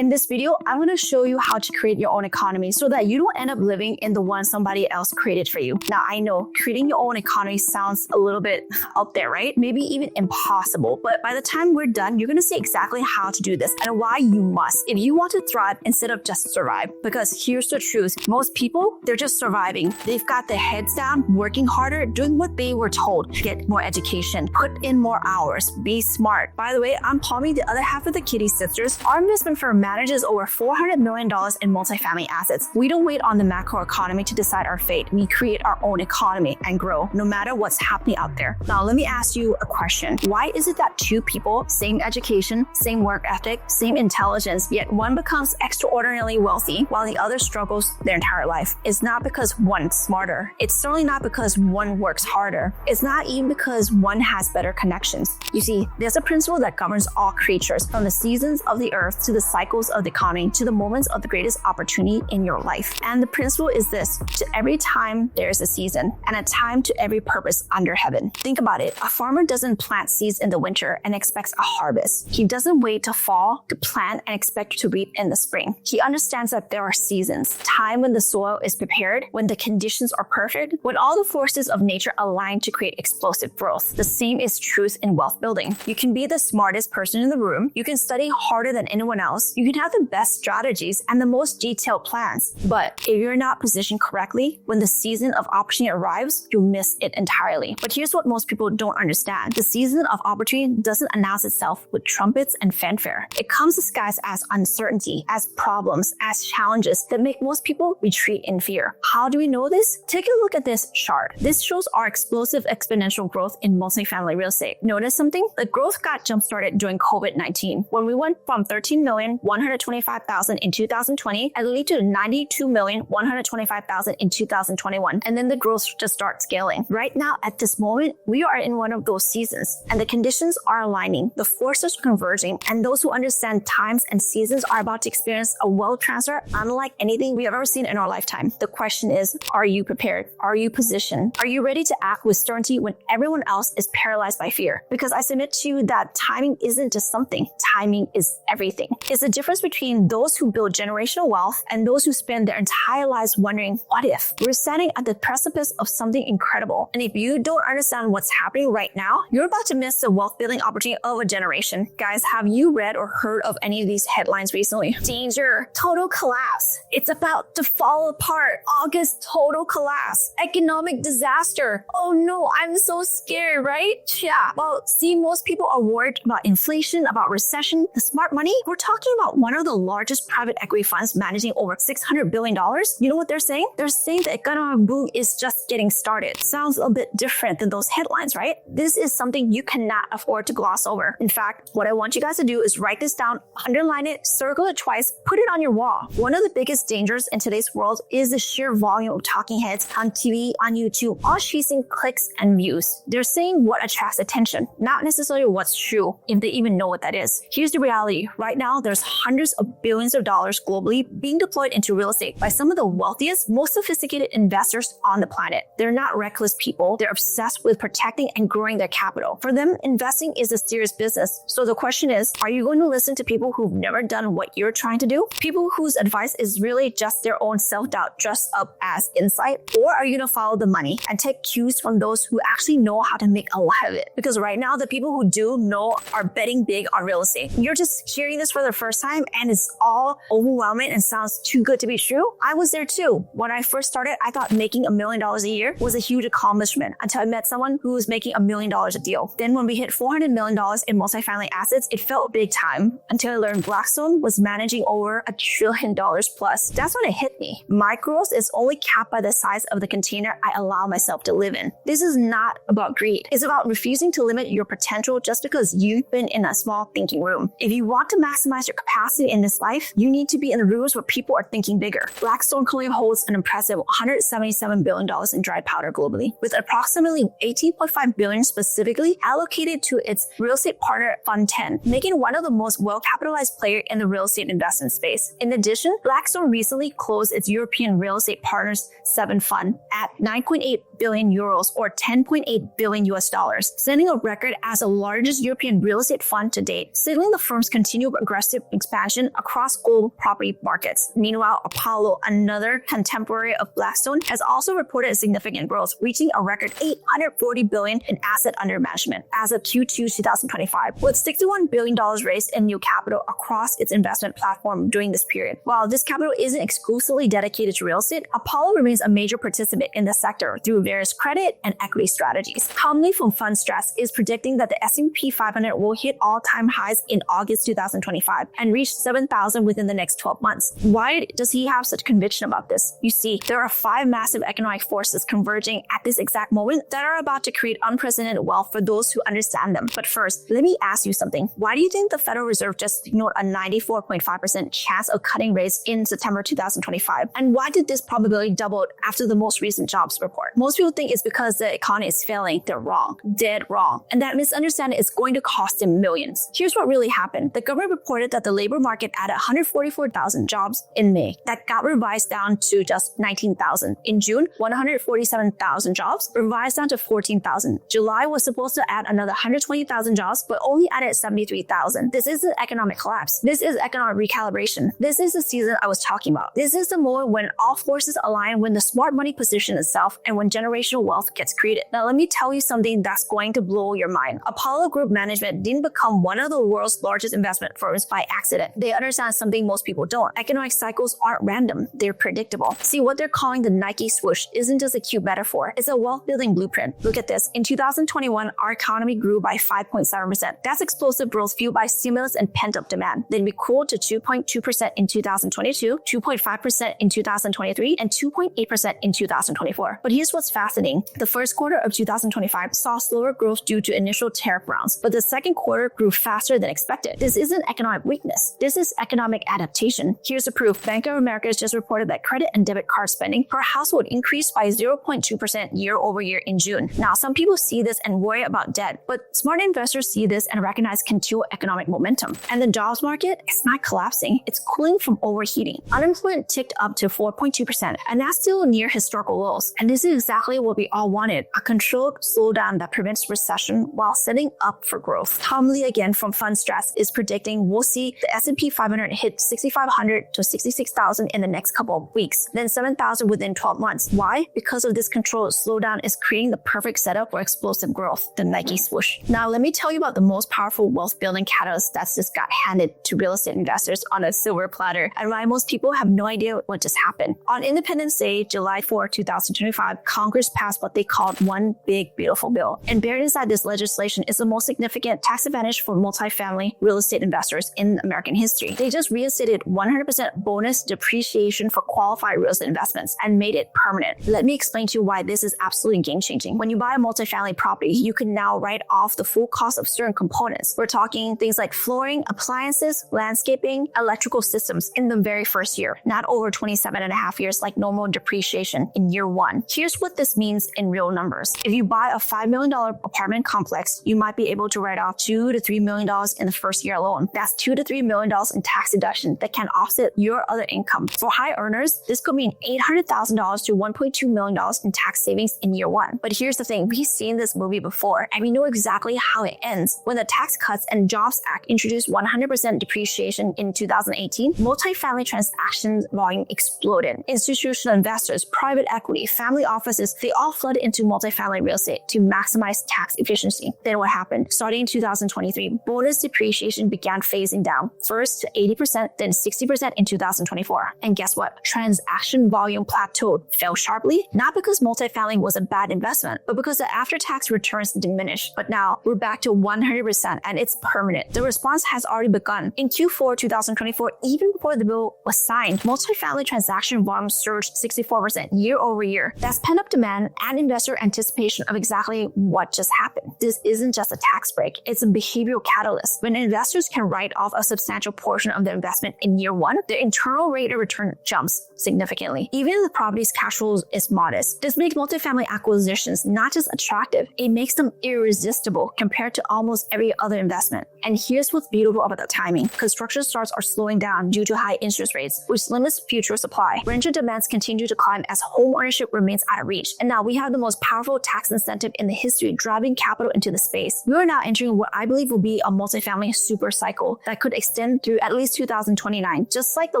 In this video, I'm going to show you how to create your own economy so that you don't end up living in the one somebody else created for you. Now, I know creating your own economy sounds a little bit out there, right? Maybe even impossible. But by the time we're done, you're going to see exactly how to do this and why you must if you want to thrive instead of just survive. Because here's the truth. Most people, they're just surviving. They've got their heads down, working harder, doing what they were told. Get more education, put in more hours, be smart. By the way, I'm Palmy, the other half of the Kitti Sisters. Our investment firm manages over $400 million in multifamily assets. We don't wait on the macro economy to decide our fate. We create our own economy and grow no matter what's happening out there. Now, let me ask you a question. Why is it that two people, same education, same work ethic, same intelligence, yet one becomes extraordinarily wealthy while the other struggles their entire life? It's not because one's smarter. It's certainly not because one works harder. It's not even because one has better connections. You see, there's a principle that governs all creatures, from the seasons of the earth to the cycles of the economy to the moments of the greatest opportunity in your life. And the principle is this: to every time there is a season and a time to every purpose under heaven. Think about it. A farmer doesn't plant seeds in the winter and expects a harvest. He doesn't wait to fall to plant and expect to reap in the spring. He understands that there are seasons, time when the soil is prepared, when the conditions are perfect, when all the forces of nature align to create explosive growth. The same is true in wealth building. You can be the smartest person in the room. You can study harder than anyone else. You can have the best strategies and the most detailed plans. But if you're not positioned correctly, when the season of opportunity arrives, you'll miss it entirely. But here's what most people don't understand. The season of opportunity doesn't announce itself with trumpets and fanfare. It comes disguised as uncertainty, as problems, as challenges that make most people retreat in fear. How do we know this? Take a look at this chart. This shows our explosive exponential growth in multifamily real estate. Notice something? The growth got jump-started during COVID-19, when we went from 13,125,000 in 2020 and lead to 92,125,000 in 2021. And then the growth just starts scaling. Right now, at this moment, we are in one of those seasons, and the conditions are aligning, the forces are converging, and those who understand times and seasons are about to experience a wealth transfer unlike anything we have ever seen in our lifetime. The question is, are you prepared? Are you positioned? Are you ready to act with certainty when everyone else is paralyzed by fear? Because I submit to you that timing isn't just something. Timing is everything. It's the difference between those who build generational wealth and those who spend their entire lives wondering, what if? We're standing at the precipice of something incredible. And if you don't understand what's happening right now, you're about to miss the wealth building opportunity of a generation. Guys, have you read or heard of any of these headlines recently? Danger, total collapse. It's about to fall apart. August, total collapse. Economic disaster. Oh no, I'm so scared, right? Yeah. Well, see, most people are worried about inflation, about recession. The smart money, we're talking about one of the largest private equity funds managing over $600 billion. You know what they're saying? They're saying the economic boom is just getting started. Sounds a bit different than those headlines, right? This is something you cannot afford to gloss over. In fact, what I want you guys to do is write this down, underline it, circle it twice, put it on your wall. One of the biggest dangers in today's world is the sheer volume of talking heads on TV, on YouTube, all chasing clicks and views. They're saying what attracts attention, not necessarily what's true, if they even know what that is. Here's the reality. Right now, there's hundreds of billions of dollars globally being deployed into real estate by some of the wealthiest, most sophisticated investors on the planet. They're not reckless people. They're obsessed with protecting and growing their capital. For them, investing is a serious business. So the question is, are you going to listen to people who've never done what you're trying to do? People whose advice is really just their own self-doubt dressed up as insight? Or are you going to follow the money and take cues from those who actually know how to make a lot of it? Because right now, the people who do know are betting big on real estate. You're just hearing this for the first time and it's all overwhelming and sounds too good to be true. I was there too. When I first started, I thought making $1 million a year was a huge accomplishment until I met someone who was making $1 million a deal. Then when we hit $400 million in multifamily assets, it felt big time until I learned Blackstone was managing over $1 trillion plus. That's when it hit me. My growth is only capped by the size of the container I allow myself to live in. This is not about greed. It's about refusing to limit your potential just because you've been in a small thinking room. If you want to maximize your capacity in this life, you need to be in the rooms where people are thinking bigger. Blackstone currently holds an impressive $177 billion in dry powder globally, with approximately $18.5 billion specifically allocated to its real estate partner Fund 10, making one of the most well-capitalized players in the real estate investment space. In addition, Blackstone recently closed its European Real Estate Partners 7 fund at 9.8 billion euros or $10.8 billion US, setting a record as the largest European real estate fund to date, signaling the firm's continued aggressive expansion across global property markets. Meanwhile, Apollo, another contemporary of Blackstone, has also reported significant growth, reaching a record $840 billion in asset under management as of Q2 2025, with $61 billion raised in new capital across its investment platform during this period. While this capital isn't exclusively dedicated to real estate, Apollo remains a major participant in the sector through various credit and equity strategies. Palmy from Fund Stress is predicting that the S&P 500 will hit all-time highs in August 2025 and reach 7,000 within the next 12 months. Why does he have such conviction about this? You see, there are 5 massive economic forces converging at this exact moment that are about to create unprecedented wealth for those who understand them. But first, let me ask you something. Why do you think the Federal Reserve just signaled a 94.5% chance of cutting rates in September 2025? And why did this probability double after the most recent jobs report? Most people think it's because the economy is failing. They're wrong. Dead wrong. And that misunderstanding is going to cost them millions. Here's what really happened. The government reported that the labor market added 144,000 jobs in May. That got revised down to just 19,000. In June, 147,000 jobs revised down to 14,000. July was supposed to add another 120,000 jobs, but only added 73,000. This isn't economic collapse. This is economic recalibration. This is the season I was talking about. This is the moment when all forces align, when the smart money positions itself, and when generational wealth gets created. Now, let me tell you something that's going to blow your mind. Apollo Group Management didn't become one of the world's largest investment firms by accident. They understand something most people don't. Economic cycles aren't random. They're predictable. See, what they're calling the Nike swoosh isn't just a cute metaphor. It's a wealth-building blueprint. Look at this. In 2021, our economy grew by 5.7%. That's explosive growth fueled by stimulus and pent-up demand. Then we cooled to 2.2% in 2022, 2.5% in 2023, and 2.8% in 2024. But here's what's fascinating. The first quarter of 2025 saw slower growth due to initial tariff rounds, but the second quarter grew faster than expected. This isn't economic weakness. This is economic adaptation. Here's the proof. Bank of America has just reported that credit and debit card spending per household increased by 0.2% year over year in June. Now, some people see this and worry about debt, but smart investors see this and recognize continual economic momentum. And the jobs market is not collapsing. It's cooling from overheating. Unemployment ticked up to 4.2%, and that's still near historical lows. And this is exactly what we all wanted, a controlled slowdown that prevents recession while setting up for growth. Tom Lee again from Fund Stress is predicting we'll see the S&P 500 hit 6,500 to 66,000 in the next couple of weeks, then 7,000 within 12 months. Why? Because of this controlled slowdown is creating the perfect setup for explosive growth, the Nike swoosh. Now, let me tell you about the most powerful wealth building catalyst that's just got handed to real estate investors on a silver platter, and why most people have no idea what just happened. On Independence Day, July 4, 2025, Congress passed what they called One Big Beautiful Bill. And buried inside this legislation is the most significant tax advantage for multifamily real estate investors in American history. They just reinstated 100% bonus depreciation for qualified real estate investments and made it permanent. Let me explain to you why this is absolutely game-changing. When you buy a multifamily property, you can now write off the full cost of certain components. We're talking things like flooring, appliances, landscaping, electrical systems in the very first year, not over 27 and a half years like normal depreciation in year one. Here's what this means in real numbers. If you buy a $5 million apartment complex, you might be able to write off $2 to $3 million in the first year alone. That's $2 to $3 million in tax deduction that can offset your other income. For high earners, this could mean $800,000 to $1.2 million in tax savings in year one. But here's the thing, we've seen this movie before, and we know exactly how it ends. When the Tax Cuts and Jobs Act introduced 100% depreciation in 2018, multifamily transactions volume exploded. Institutional investors, private equity, family offices, they all flooded into multifamily real estate to maximize tax efficiency. Then what happened? Starting in 2023, bonus depreciation began phasing down, first to 80%, then 60% in 2024. And guess what? Transaction volume plateaued, fell sharply, not because multifamily was a bad investment, but because the after-tax returns diminished. But now we're back to 100% and it's permanent. The response has already begun. In Q4 2024, even before the bill was signed, multifamily transaction volume surged 64% year over year. That's pent-up demand and investor anticipation of exactly what just happened. This isn't just a tax break, it's a behavioral catalyst. When investors can write off a substantial portion of their investment in year one, their internal rate of return jumps significantly. Even if the property's cash flow is modest, this makes multifamily acquisitions not just attractive, it makes them irresistible compared to almost every other investment. And here's what's beautiful about the timing. Construction starts are slowing down due to high interest rates, which limits future supply. Rental demands continue to climb as home ownership remains out of reach. And now we have the most powerful tax incentive in the history driving capital into into the space. We are now entering what I believe will be a multifamily super cycle that could extend through at least 2029. Just like the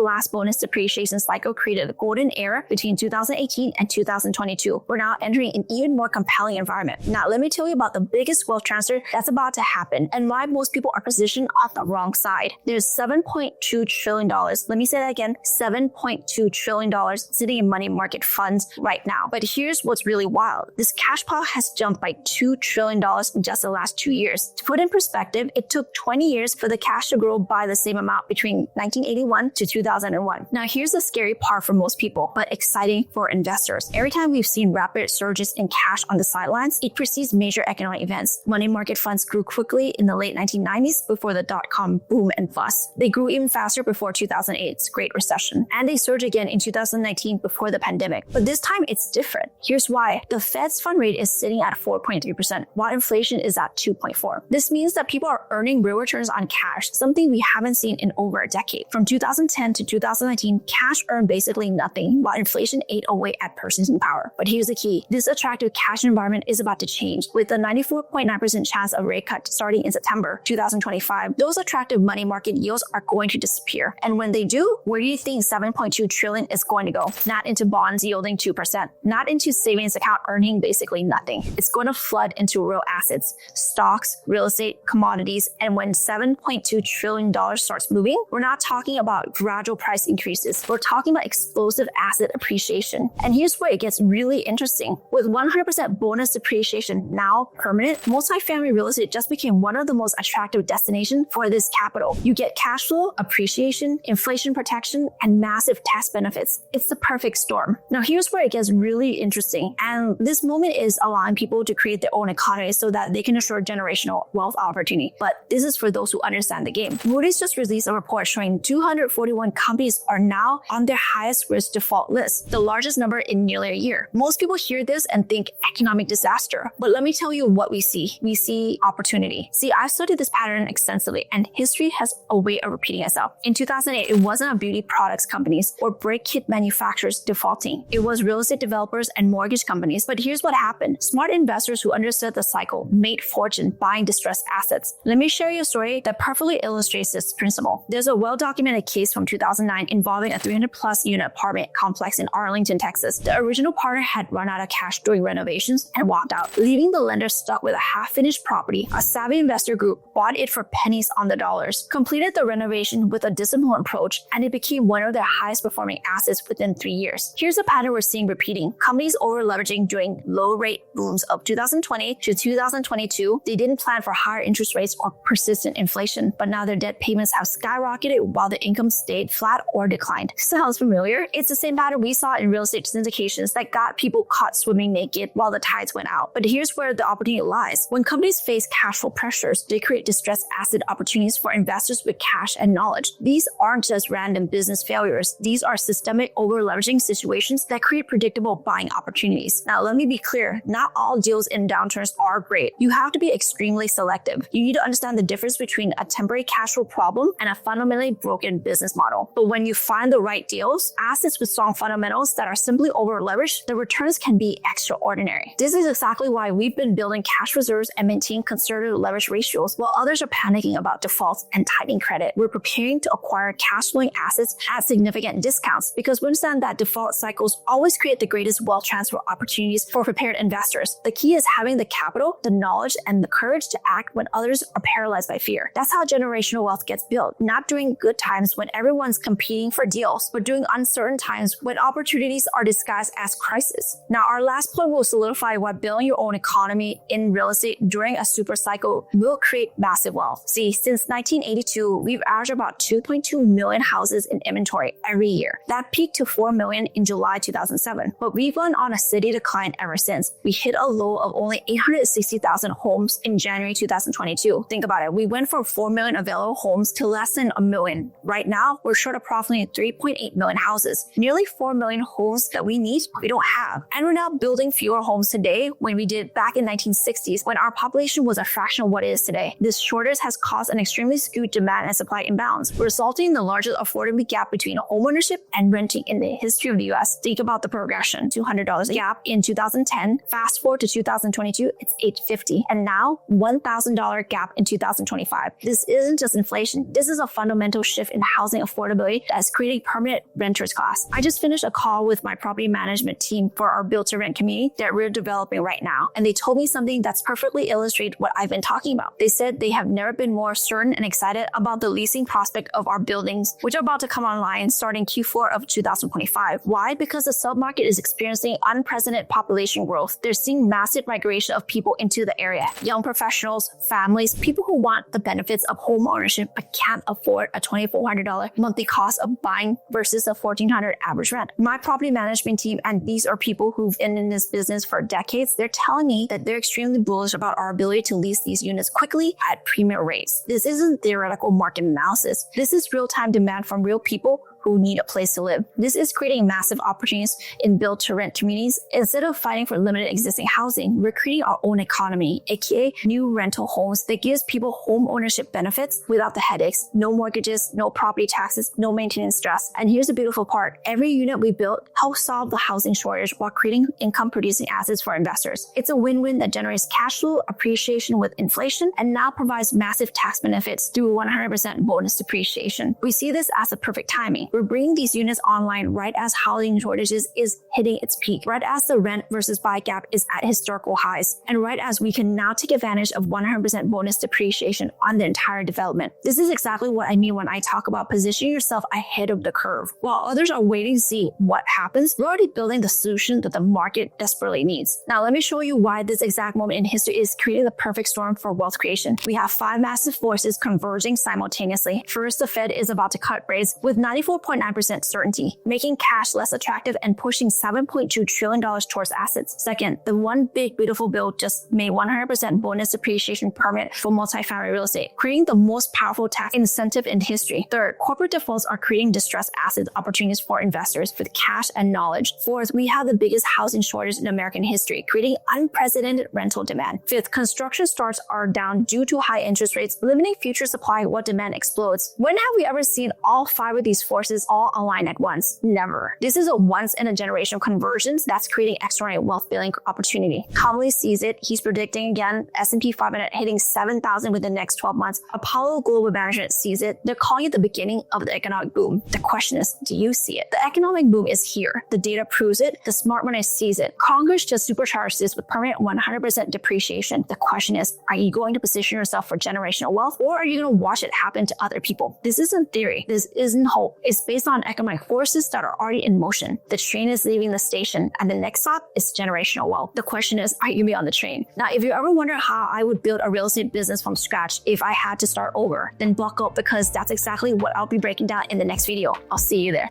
last bonus depreciation cycle created a golden era between 2018 and 2022, we're now entering an even more compelling environment. Now, let me tell you about the biggest wealth transfer that's about to happen and why most people are positioned on the wrong side. There's $7.2 trillion. Let me say that again, $7.2 trillion sitting in money market funds right now. But here's what's really wild. This cash pile has jumped by $2 trillion in just the last 2 years. To put in perspective, it took 20 years for the cash to grow by the same amount between 1981 to 2001. Now, here's the scary part for most people, but exciting for investors. Every time we've seen rapid surges in cash on the sidelines, it precedes major economic events. Money market funds grew quickly in the late 1990s before the dot-com boom and bust. They grew even faster before 2008's Great Recession, and they surged again in 2019 before the pandemic. But this time it's different. Here's why. The Fed's fund rate is sitting at 4.3%, while inflation is at 2.4%. This means that people are earning real returns on cash, something we haven't seen in over a decade. From 2010 to 2019, cash earned basically nothing, while inflation ate away at purchasing power. But here's the key. This attractive cash environment is about to change. With a 94.9% chance of rate cut starting in September 2025, those attractive money market yields are going to disappear. And when they do, where do you think $7.2 trillion is going to go? Not into bonds yielding 2%, not into savings account earning basically nothing. It's going to flood into real assets, stocks, real estate, commodities. And when $7.2 trillion starts moving, we're not talking about gradual price increases. We're talking about explosive asset appreciation. And here's where it gets really interesting. With 100% bonus depreciation now permanent, multifamily real estate just became one of the most attractive destinations for this capital. You get cash flow, appreciation, inflation protection, and massive tax benefits. It's the perfect storm. Now, here's where it gets really interesting. And this moment is allowing people to create their own economy so that they can assure generational wealth opportunity. But this is for those who understand the game. Moody's just released a report showing 241 companies are now on their highest risk default list, the largest number in nearly a year. Most people hear this and think economic disaster. But let me tell you what we see. We see opportunity. See, I've studied this pattern extensively, and history has a way of repeating itself. In 2008, it wasn't a beauty products companies or brake kit manufacturers defaulting. It was real estate developers and mortgage companies. But here's what happened. Smart investors who understood the cycle made fortune buying distressed assets. Let me share you a story that perfectly illustrates this principle. There's a well-documented case from 2009 involving a 300-plus unit apartment complex in Arlington, Texas. The original partner had run out of cash during renovations and walked out, leaving the lender stuck with a half-finished property. A savvy investor group bought it for pennies on the dollars, completed the renovation with a disciplined approach, and it became one of their highest-performing assets within 3 years. Here's a pattern we're seeing repeating. Companies over-leveraging during low-rate booms of 2020 to 2022. They didn't plan for higher interest rates or persistent inflation, but now their debt payments have skyrocketed while their income stayed flat or declined. Sounds familiar? It's the same pattern we saw in real estate syndications that got people caught swimming naked while the tides went out. But here's where the opportunity lies. When companies face cash flow pressures, they create distressed asset opportunities for investors with cash and knowledge. These aren't just random business failures. These are systemic over-leveraging situations that create predictable buying opportunities. Now, let me be clear. Not all deals in downturns are great. You have to be extremely selective. You need to understand the difference between a temporary cash flow problem and a fundamentally broken business model. But when you find the right deals, assets with strong fundamentals that are simply over-leveraged, the returns can be extraordinary. This is exactly why we've been building cash reserves and maintaining conservative leverage ratios while others are panicking about defaults and tightening credit. We're preparing to acquire cash flowing assets at significant discounts because we understand that default cycles always create the greatest wealth transfer opportunities for prepared investors. The key is having the capital, the knowledge, and the courage to act when others are paralyzed by fear. That's how generational wealth gets built, not during good times when everyone's competing for deals, but during uncertain times when opportunities are disguised as crisis. Now, our last point will solidify why building your own economy in real estate during a super cycle will create massive wealth. See, since 1982, we've averaged about 2.2 million houses in inventory every year. That peaked to 4 million in July 2007, but we've gone on a steady decline ever since. We hit a low of only 860,000 homes in January 2022. Think about it. We went from 4 million available homes to less than a million. Right now, we're short approximately 3.8 million houses. Nearly 4 million homes that we need, we don't have. And we're now building fewer homes today when we did back in 1960s when our population was a fraction of what it is today. This shortage has caused an extremely skewed demand and supply imbalance, resulting in the largest affordability gap between homeownership and renting in the history of the US. Think about the progression. $200 a gap in 2010. Fast forward to 2022, it's $1,950 and now $1,000 gap in 2025. This isn't just inflation. This is a fundamental shift in housing affordability that is creating permanent renters class. I just finished a call with my property management team for our build to rent community that we're developing right now. And they told me something that's perfectly illustrates what I've been talking about. They said they have never been more certain and excited about the leasing prospect of our buildings, which are about to come online starting Q4 of 2025. Why? Because the submarket is experiencing unprecedented population growth. They're seeing massive migration of people into the area. Young professionals, families, people who want the benefits of home ownership but can't afford a $2,400 monthly cost of buying versus a $1,400 average rent. My property management team, and these are people who've been in this business for decades, they're telling me that they're extremely bullish about our ability to lease these units quickly at premium rates. This isn't theoretical market analysis. This is real-time demand from real people who need a place to live. This is creating massive opportunities in build-to-rent communities. Instead of fighting for limited existing housing, we're creating our own economy, aka new rental homes that gives people home ownership benefits without the headaches, no mortgages, no property taxes, no maintenance stress. And here's the beautiful part. Every unit we built helps solve the housing shortage while creating income-producing assets for investors. It's a win-win that generates cash flow appreciation with inflation and now provides massive tax benefits through 100% bonus depreciation. We see this as a perfect timing. We're bringing these units online right as housing shortages is hitting its peak, right as the rent versus buy gap is at historical highs, and right as we can now take advantage of 100% bonus depreciation on the entire development. This is exactly what I mean when I talk about positioning yourself ahead of the curve. While others are waiting to see what happens, we're already building the solution that the market desperately needs. Now, let me show you why this exact moment in history is creating the perfect storm for wealth creation. We have 5 massive forces converging simultaneously. First, the Fed is about to cut rates with 94.9% certainty, making cash less attractive and pushing $7.2 trillion towards assets. Second, the one big beautiful bill just made 100% bonus depreciation permit for multifamily real estate, creating the most powerful tax incentive in history. Third, corporate defaults are creating distressed asset opportunities for investors with cash and knowledge. Fourth, we have the biggest housing shortage in American history, creating unprecedented rental demand. Fifth, construction starts are down due to high interest rates, limiting future supply while demand explodes. When have we ever seen all 5 of these forces all align at once? Never. This is a once-in-a-generation convergence that's creating extraordinary wealth building opportunity. Commonly sees it. He's predicting again S&P 500 hitting 7,000 within the next 12 months. Apollo Global Management sees it. They're calling it the beginning of the economic boom. The question is, do you see it? The economic boom is here. The data proves it. The smart money sees it. Congress just supercharged this with permanent 100% depreciation. The question is, are you going to position yourself for generational wealth, or are you going to watch it happen to other people? This isn't theory. This isn't hope. It's based on economic forces that are already in motion. The train is leaving the station, and the next stop is generational wealth. The question is, are you on the train? Now, if you ever wonder how I would build a real estate business from scratch if I had to start over, then buckle up, because that's exactly what I'll be breaking down in the next video. I'll see you there.